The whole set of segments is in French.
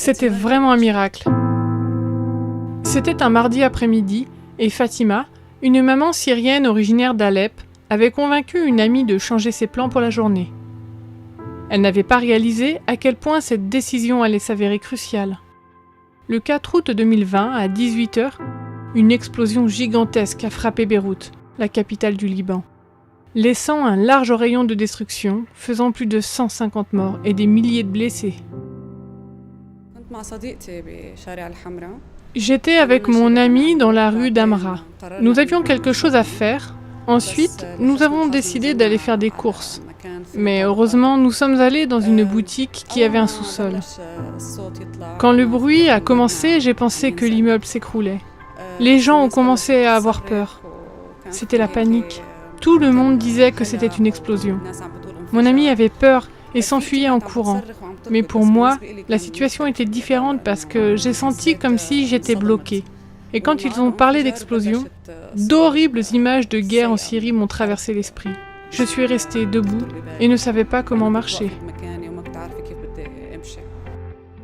C'était vraiment un miracle. C'était un mardi après-midi et Fatima, une maman syrienne originaire d'Alep, avait convaincu une amie de changer ses plans pour la journée. Elle n'avait pas réalisé à quel point cette décision allait s'avérer cruciale. Le 4 août 2020, à 18h, une explosion gigantesque a frappé Beyrouth, la capitale du Liban, laissant un large rayon de destruction, faisant plus de 150 morts et des milliers de blessés. J'étais avec mon ami dans la rue d'Amra. Nous avions quelque chose à faire. Ensuite, nous avons décidé d'aller faire des courses. Mais heureusement, nous sommes allés dans une boutique qui avait un sous-sol. Quand le bruit a commencé, j'ai pensé que l'immeuble s'écroulait. Les gens ont commencé à avoir peur. C'était la panique. Tout le monde disait que c'était une explosion. Mon ami avait peur et s'enfuyait en courant. Mais pour moi, la situation était différente parce que j'ai senti comme si j'étais bloquée. Et quand ils ont parlé d'explosion, d'horribles images de guerre en Syrie m'ont traversé l'esprit. Je suis restée debout et ne savais pas comment marcher.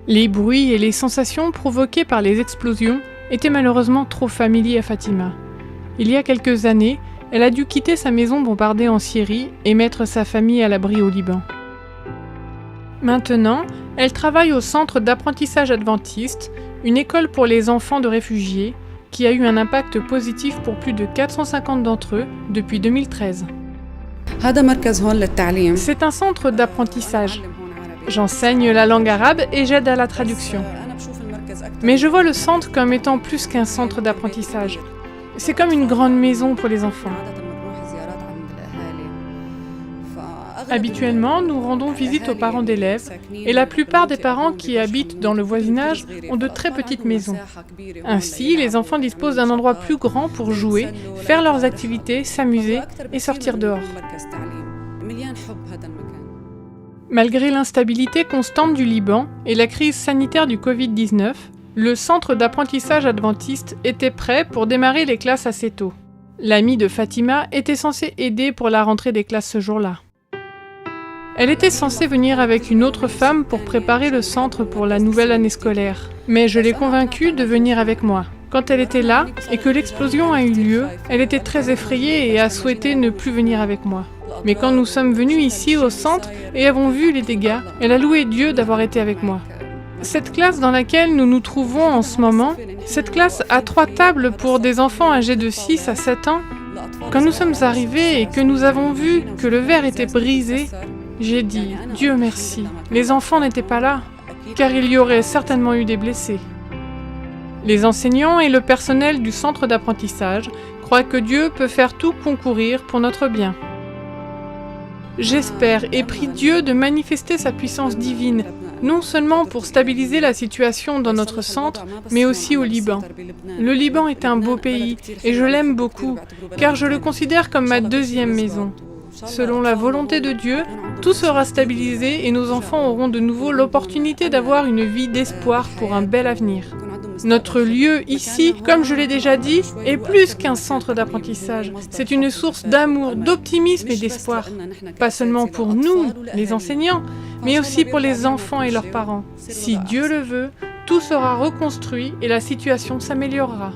Les bruits et les sensations provoquées par les explosions étaient malheureusement trop familiers à Fatima. Il y a quelques années, elle a dû quitter sa maison bombardée en Syrie et mettre sa famille à l'abri au Liban. Maintenant, elle travaille au centre d'apprentissage adventiste, une école pour les enfants de réfugiés, qui a eu un impact positif pour plus de 450 d'entre eux depuis 2013. C'est un centre d'apprentissage. J'enseigne la langue arabe et j'aide à la traduction. Mais je vois le centre comme étant plus qu'un centre d'apprentissage. C'est comme une grande maison pour les enfants. Habituellement, nous rendons visite aux parents d'élèves et la plupart des parents qui habitent dans le voisinage ont de très petites maisons. Ainsi, les enfants disposent d'un endroit plus grand pour jouer, faire leurs activités, s'amuser et sortir dehors. Malgré l'instabilité constante du Liban et la crise sanitaire du Covid-19, le centre d'apprentissage adventiste était prêt pour démarrer les classes assez tôt. L'amie de Fatima était censée aider pour la rentrée des classes ce jour-là. Elle était censée venir avec une autre femme pour préparer le centre pour la nouvelle année scolaire. Mais je l'ai convaincue de venir avec moi. Quand elle était là et que l'explosion a eu lieu, elle était très effrayée et a souhaité ne plus venir avec moi. Mais quand nous sommes venus ici au centre et avons vu les dégâts, elle a loué Dieu d'avoir été avec moi. Cette classe dans laquelle nous nous trouvons en ce moment, cette classe a 3 tables pour des enfants âgés de 6 à 7 ans. Quand nous sommes arrivés et que nous avons vu que le verre était brisé, j'ai dit « Dieu merci, les enfants n'étaient pas là, car il y aurait certainement eu des blessés. » Les enseignants et le personnel du centre d'apprentissage croient que Dieu peut faire tout concourir pour notre bien. J'espère et prie Dieu de manifester sa puissance divine, non seulement pour stabiliser la situation dans notre centre, mais aussi au Liban. Le Liban est un beau pays et je l'aime beaucoup, car je le considère comme ma deuxième maison. Selon la volonté de Dieu, tout sera stabilisé et nos enfants auront de nouveau l'opportunité d'avoir une vie d'espoir pour un bel avenir. Notre lieu ici, comme je l'ai déjà dit, est plus qu'un centre d'apprentissage. C'est une source d'amour, d'optimisme et d'espoir. Pas seulement pour nous, les enseignants, mais aussi pour les enfants et leurs parents. Si Dieu le veut, tout sera reconstruit et la situation s'améliorera.